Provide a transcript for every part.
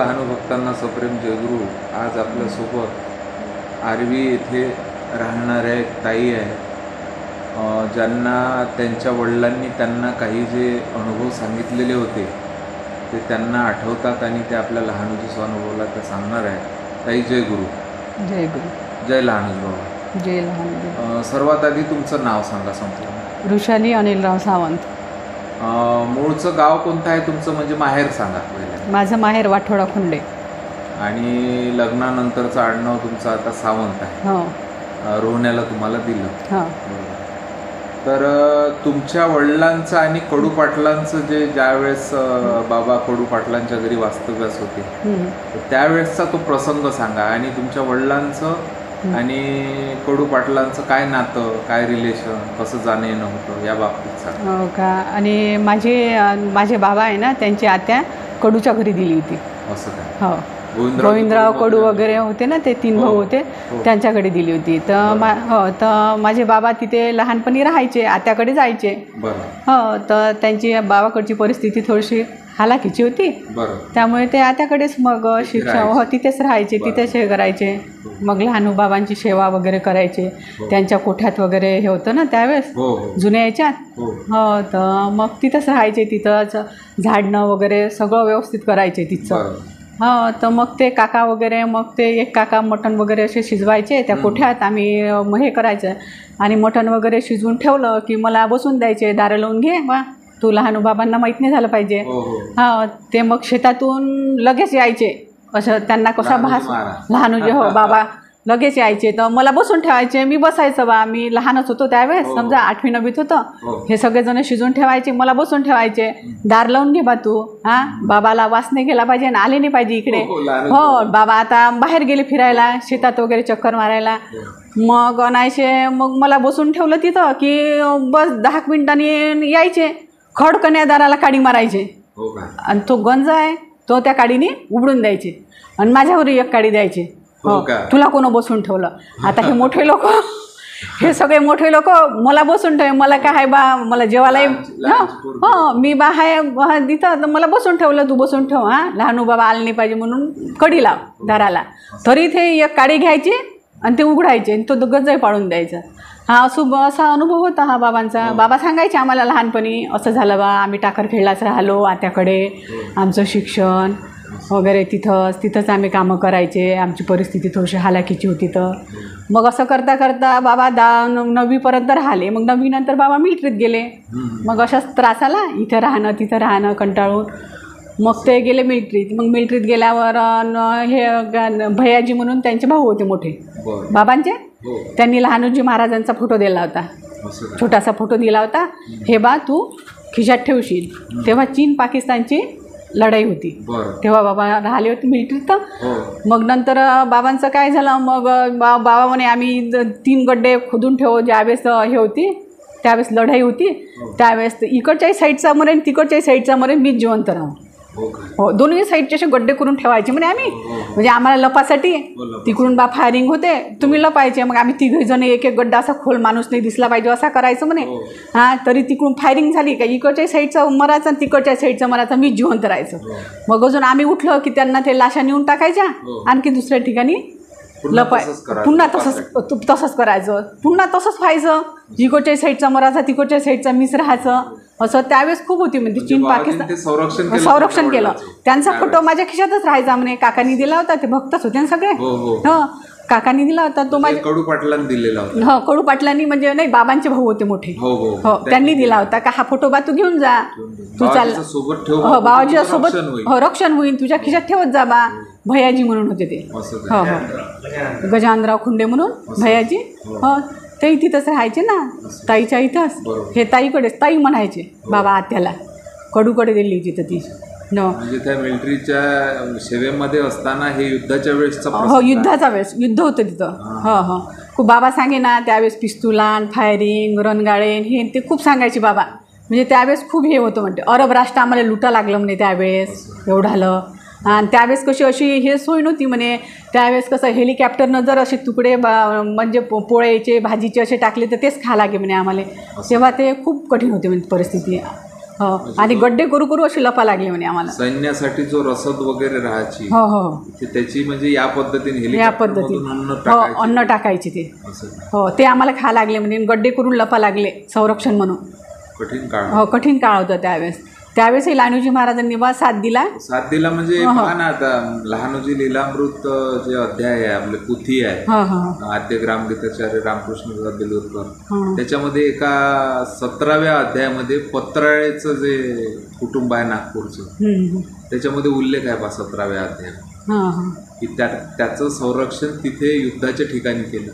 लहानू भक्तांना सप्रेम जयगुरु. आज आपल्यासोबत आर्वी येथे राहणाऱ्या एक ताई आहे, ज्यांना त्यांच्या वडिलांनी त्यांना काही जे अनुभव सांगितलेले होते ते त्यांना आठवतात आणि ते आपल्या लहानूजी स्वानुभवला ते सांगणार आहे. ताई जय गुरु. जय गुरु. जय लहानूजी बाबा. जय लहानूजी. सर्वात आधी तुमचं नाव सांगा संपूर्ण. ऋषाली अनिलराव सावंत. मूळचं गाव कोणतं आहे तुमचं, म्हणजे माहेर सांगा पहिले. माझं माहेर वाठोडा खुंडे. आणि लग्नानंतरचं आडनाव तुमचं आता सावंत आहे. हो. रोहण्याला तुम्हाला दिलं. हो. तर तुमच्या वडिलांचं आणि कडू पाटलांचं जे ज्यावेळेस बाबा कडू पाटलांच्या घरी वास्तव्यास होते त्यावेळेसचा तो प्रसंग सांगा. आणि तुमच्या वडिलांचं आणि कडू पाटलांचं काय नातं, काय रिलेशन, कसं जाणं येणं होतं या बाबतीत सांगा. हो का. आणि माझे बाबा आहे ना, त्यांची आत्या कडूच्या घरी दिली होती. असं काय? हो. गोविंदराव कडू वगैरे होते ना, ते 3 भाऊ होते, त्यांच्याकडे दिली होती. तर माझे बाबा तिथे लहानपणी राहायचे, आत्याकडे जायचे. हो. तर त्यांची बाबाकडची परिस्थिती थोडीशी हालाकीची होती, त्यामुळे ते आत्याकडेच मग शिक्षण तिथेच राहायचे, तिथेच हे करायचे. मग लहानू बाबांची सेवा वगैरे करायचे. त्यांच्या कोठ्यात वगैरे हे होतं ना त्यावेळेस जुन्या याच्यात. हो. तर मग तिथंच राहायचे, तिथंच झाडणं वगैरे सगळं व्यवस्थित करायचे तिथं. हो. तर मग ते काका वगैरे, मग ते एक काका मटण वगैरे असे शिजवायचे त्या कोठ्यात. आम्ही हे करायचं आणि मटण वगैरे शिजवून ठेवलं की मला बसून द्यायचे, दारं लावून घे वा, तू लहानू बाबांना माहीत नाही झालं पाहिजे. हा. ते मग शेतातून लगेच यायचे, असं त्यांना कसा भास लहानूजी हो बाबा लगेच यायचे. तर मला बसून ठेवायचे, मी बसायचं बा. मी लहानच होतो त्यावेळेस, समजा 8वी 9वीत होतं. हे सगळेजण शिजून ठेवायचे, मला बसून ठेवायचे. दार लावून घे बा तू, हां बाबाला वास नाही गेला पाहिजे आणि आले नाही पाहिजे इकडे. हो. बाबा आता बाहेर गेले फिरायला, शेतात वगैरे चक्कर मारायला. मग अनायचे, मग मला बसून ठेवलं तिथं की बस 10 मिनिटांनी यायचे. खडकण्या दाराला काडी मारायचे आणि तो गंज आहे तो त्या काडीने उघडून द्यायचे आणि माझ्यावर एक काडी द्यायचे. हो. तुला कोण बसून ठेवलं. आता हे मोठे लोक, हे सगळे मोठे लोक मला बसून ठेव, मला काय आहे बा, मला जेवायलाही हो मी बा आहे तिथं, तर मला बसून ठेवलं, तू बसून ठेव. हां लहानू बाबा आले नाही पाहिजे म्हणून कडी लाव दाराला. तरी ते एक काडी घ्यायची आणि ते उघडायचे आणि तो गंजही पाडून द्यायचा. हा असा अनुभव होता हा बाबांचा. बाबा सांगायचे आम्हाला लहानपणी, असं झालं बा, आम्ही टाकरखेडलाच राहिलो आत्याकडे, आमचं शिक्षण वगैरे तिथंच आम्ही कामं करायचे, आमची परिस्थिती थोडीशी हालाकीची होती. तर मग असं करता करता बाबा 9वीपर्यंत राहिले. मग 9वी नंतर बाबा मिलिटरीत गेले. मग अशाच त्रास आला, इथं राहणं तिथं राहणं कंटाळून. मग ते गेले मिलिटरीत. मग मिलिटरीत गेल्यावर हे भैयाजी म्हणून त्यांचे भाऊ होते मोठे बाबांचे, त्यांनी लहानूजी महाराजांचा फोटो दिला होता, छोटासा फोटो दिला होता. हे बा तू खिशात ठेवशील. तेव्हा चीन पाकिस्तानची लढाई होती, तेव्हा बाबा राहिले होते मिलिटरीत. मग नंतर बाबांचं काय झालं, मग बाबा म्हणे आम्ही 3 गड्डे खोदून ठेवू. ज्यावेळेस हे होती त्यावेळेस लढाई होती, त्यावेळेस इकडच्याही साईडचा मरेन तिकडच्याही साईडचा मरेन, मी जिवंत राहू. हो. दोन्ही साईडचे असे गड्डे करून ठेवायचे म्हणे आम्ही, म्हणजे आम्हाला लपासाठी. तिकडून बा फायरिंग होते, तुम्ही लपायचे. मग आम्ही 3 जण एक गड्डा असा खोल माणूस नाही दिसला पाहिजे असा करायचं म्हणे. हां. तरी तिकडून फायरिंग झाली का इकडच्या साईडचा मरायचा आणि तिकडच्या साईडचा मरायचा, मी जिवंत राहायचं. मग अजून आम्ही उठलं की त्यांना ते लाशा नेऊन टाकायच्या, आणखी दुसऱ्या ठिकाणी पुन्हा तसंच करायचं, पुन्हा तसंच व्हायचं. इकडच्या साईडचा मरायचा, तिकडच्या साईडचा मीच राहायचं. असं त्यावेळेस खूप होती. म्हणजे चीन पाकिस्तान संरक्षण केलं. त्यांचा फोटो माझ्या खिशातच राहायचा म्हणे. काकांनी दिला होता, ते भक्तच होते ना सगळे. हो. काकांनी दिला होता तो माझ्या कडू पाटलांनी दिलेला होता. हो. कडू पाटलांनी म्हणजे नाही, बाबांचे भाऊ होते मोठे. हो. त्यांनी दिला होता का हा फोटो बा तू घेऊन जा, तू चाल. हो. बाबाजीच्या सोबत हो रक्षण होईल, तुझ्या खिशात ठेवत जा बा. भैयाजी म्हणून होते ते. हो. हो. गजाननराव खुंडे म्हणून भैयाजी. हो. ते तिथंच राहायचे ना, ताईच्या इथंच. हे ताईकडेच ताई म्हणायचे बाबा आत्याला. कडूकडे दिली होती तर ती. म्हणजे त्या मिलिटरीच्या सेवेमध्ये असताना हे युद्धाच्या वेळेसचा. हो. युद्धाचा वेळेस युद्ध होतं तिथं. हो. हो. खूप बाबा सांगे ना त्यावेळेस पिस्तुलान फायरिंग रणगाळेन हे ते खूप सांगायचे बाबा. म्हणजे त्यावेळेस खूप हे होतं म्हणते. अरब राष्ट्र आम्हाला लुटा लागलं म्हणे त्यावेळेस, एवढं झालं. आणि त्यावेळेस कशी अशी हे सोय नव्हती म्हणे. त्यावेळेस कसं हेलिकॉप्टरनं जर असे तुकडे म्हणजे पोळ्याचे भाजीचे असे टाकले तर तेच खा लागे म्हणे आम्हाला. तेव्हा ते खूप कठीण होते म्हणजे परिस्थिती. हो आणि गड्डे करू करू अशी लपा लागली म्हणे आम्हाला. सैन्यासाठी जो रसद वगैरे राहायची हो हो त्याची म्हणजे या पद्धतीने या पद्धतीने हो अन्न टाकायची ते. हो ते आम्हाला खा लागले म्हणे गड्डे करून लपा लागले संरक्षण म्हणून. कठीण काळ. हो कठीण काळ होता त्यावेळेस. त्यावेळेसही लहानोजी महाराजांनी बा साथ दिला म्हणजे पहा ना आता लहानोजी लीलामृत जे अध्याय आहे आपले पुथी आहे आद्य ग्रामगीताचार्य रामकृष्ण बेलूरकर त्याच्यामध्ये एका 17व्या अध्यायामध्ये पत्राळेचं जे कुटुंब आहे नागपूरचं त्याच्यामध्ये उल्लेख आहे 17व्या अध्यायात की त्याचं संरक्षण तिथे युद्धाच्या ठिकाणी केलं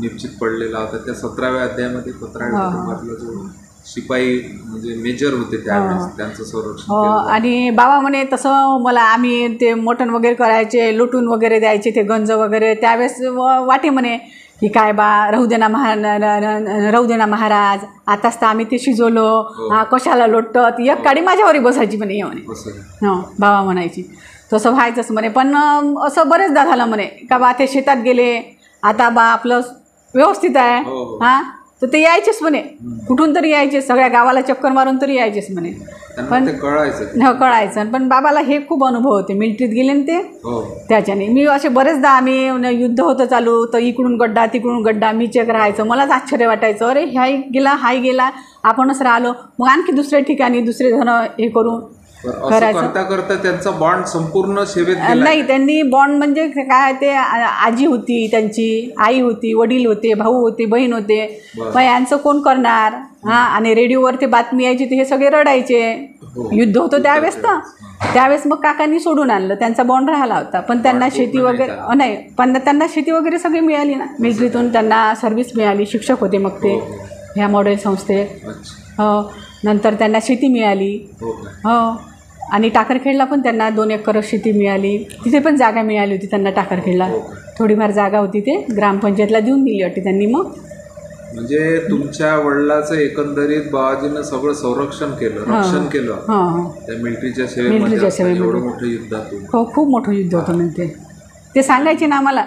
निश्चित पडलेला होता. त्या 17व्या अध्यायामध्ये पत्राळे कुटुंबातला जो शिपाई म्हणजे मेजर होते त्यावेळेस त्यांचं संरक्षण आणि बाबा म्हणे तसं मला आम्ही ते मटण वगैरे करायचे लुटून वगैरे द्यायचे ते गंज वगैरे त्यावेळेस वाटे म्हणे की काय बा राहू दे ना महाराज आताच तर आम्ही ते शिजवलो कशाला लोटत एक काडी माझ्यावरही बसायची म्हणे हे म्हणे. बाबा म्हणायची तसं व्हायचंच म्हणे. पण असं बरेचदा झालं म्हणे का बा ते शेतात गेले आता बा आपलं व्यवस्थित आहे तर ते यायचेच म्हणे कुठून तरी यायचे सगळ्या गावाला चक्कर मारून तरी यायचेच म्हणे. पण कळायचं पण बाबाला हे खूप अनुभव होते मिलिटरीत गेले ना ते त्याच्याने. मी असे बरेचदा आम्ही युद्ध होतं चालू तर इकडून गड्डा तिकडून गड्डा मी चेक राहायचं मलाच आश्चर्य वाटायचं अरे हाही गेला हाही गेला आपणच राहिलो मग आणखी दुसऱ्या ठिकाणी दुसरे जण हे करून करता करता त्यांचा बॉन्ड संपूर्ण सेवेत नाही. त्यांनी बॉन्ड म्हणजे काय ते आजी होती त्यांची आई होती वडील होते भाऊ होते बहीण होते मग यांचं कोण करणार आणि रेडिओवर ते बातमी यायची ते हे सगळे रडायचे. युद्ध होतं त्यावेळेस तर त्यावेळेस मग काकांनी सोडून आणलं त्यांचा बॉन्ड राहिला होता. पण त्यांना शेती वगैरे नाही पण त्यांना शेती वगैरे सगळी मिळाली ना मिलिटरीतून त्यांना सर्व्हिस मिळाली शिक्षक होते मग ते ह्या मॉडेल संस्थेत. हो नंतर त्यांना शेती मिळाली. हो आणि टाकरखेडला पण त्यांना 2 एकर शेती मिळाली तिथे पण जागा मिळाली होती त्यांना टाकरखेडला थोडीफार जागा होती ते ग्रामपंचायतला देऊन दिली वाटते त्यांनी. मग म्हणजे तुमच्या वडिलाचं एकंदरीत बाबाजीनं सगळं संरक्षण केलं रक्षण केलं त्या मिलिटरीच्या सेवेमध्ये एवढं मोठं युद्धातून. हो खूप मोठं युद्ध होतं म्हणजे ते सांगायचे ना आम्हाला.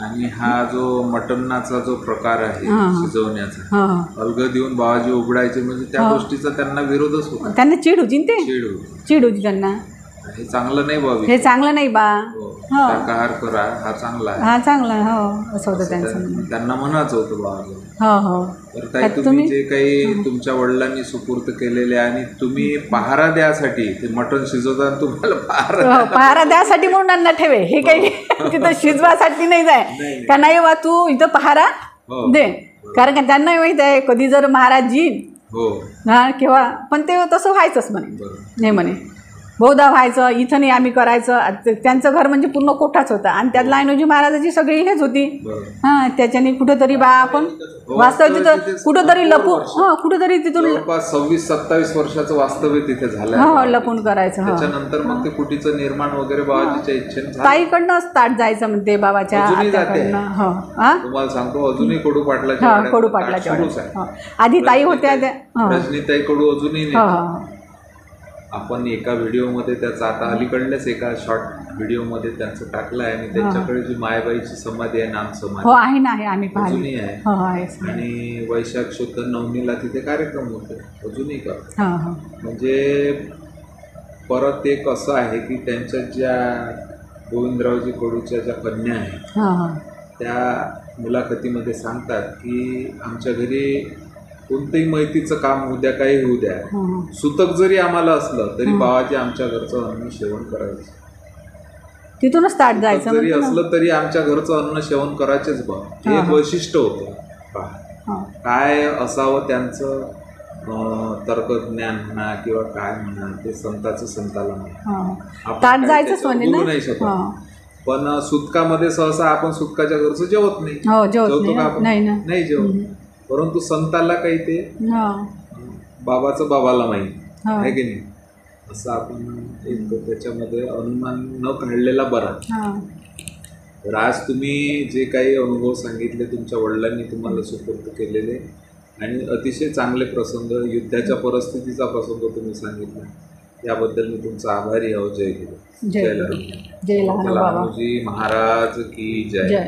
आणि हा जो मटणाचा जो प्रकार आहे शिजवण्याचा अलगद येऊन बाबाजी उघडायचे म्हणजे त्या गोष्टीचा त्यांना विरोधच होता. त्यांना चीड होती ते चीड होती त्यांना. हे चांगलं नाही बाबा हे चांगलं नाही बा शाकाहार करा हा चांगला आहे हा चांगला हो असं होतं त्यांचं त्यांना म्हणायचं होतं बाबाजी. हो तर ताई तुम्ही जे काही तुमच्या वडिलांनी सुपूर्त केलेले आणि तुम्ही पहारा द्यासाठी ते मटण शिजवताना तुम्हाला पहारा द्यासाठी म्हणून त्यांना ठेवे हे काही तिथं शिजवासाठी नाही जाय का नाही बा तू इथं पहारा दे कारण का त्यांना माहित आहे कधी जर महाराज येईल किंवा पण ते तसं व्हायचंच म्हणे नाही म्हणे बहुधा व्हायचं इथं नाही आम्ही करायचं. त्यांचं घर म्हणजे पूर्ण कोठाच होता आणि त्यात लहानोजी महाराजाची सगळी हेच होती. त्याच्याने कुठंतरी बा आपण वास्तव तिथं कुठंतरी लपून कुठंतरी तिथून 26-27 वर्षाचं वास्तव्य तिथे झालं लपून करायचं. त्याच्यानंतर मग ते कुटीचं निर्माण वगैरे बाबाजीच्या इच्छेने ताईकडनं स्टार्ट जायचं म्हणते बाबाच्या तुम्हाला सांगतो अजूनही कडूपाटलाच्या आधी ताई होत्या त्या रजनीताई कडू अजूनही आपण एका व्हिडिओमध्ये त्याचा आता अलीकडल्याच एका शॉर्ट व्हिडिओमध्ये त्यांचं टाकलं आहे आणि त्यांच्याकडे जी मायबाईची समाधी आहे नाम समाधी आहे ना आम्ही अजूनही आहे आणि वैशाख शुद्ध नवमीला तिथे कार्यक्रम होते अजूनही करतात. म्हणजे परत एक असं आहे की त्यांच्या ज्या गोविंदरावजी कडूच्या ज्या कन्या आहेत त्या मुलाखतीमध्ये सांगतात की आमच्या घरी कोणतंही मैतीचं काम होऊ द्या काही होऊ द्या सुतक जरी आम्हाला असलं तरी बाबाजी आमच्या घरचं अन्न सेवन करायचं तिथूनच स्टार्ट जायचं जरी असलं तरी आमच्या घरचं अन्न सेवन करायचेच बा हे एक वैशिष्ट्य होतं. काय असावं त्यांचं तर्कज्ञान म्हणा किंवा काय म्हणा ते संताला म्हणा जायचंच बोलू नाही शकत. पण सुतकामध्ये सहसा आपण सुतकाच्या घरचं जेवत नाही जेवतो का आपण नाही जेवत परंतु संताला काही ते बाबाचं बाबाला माहीत आहे की नाही असं आपण एक त्याच्यामध्ये अनुमान न काढलेला बरा. तर आज तुम्ही जे काही अनुभव सांगितले तुमच्या वडिलांनी तुम्हाला सुपूर्द केलेले आणि अतिशय चांगले प्रसंग युद्धाच्या परिस्थितीचा प्रसंग तुम्ही सांगितला याबद्दल मी तुमचा आभारी आहो. जय गुरु. जय लहानोजी महाराज की जय.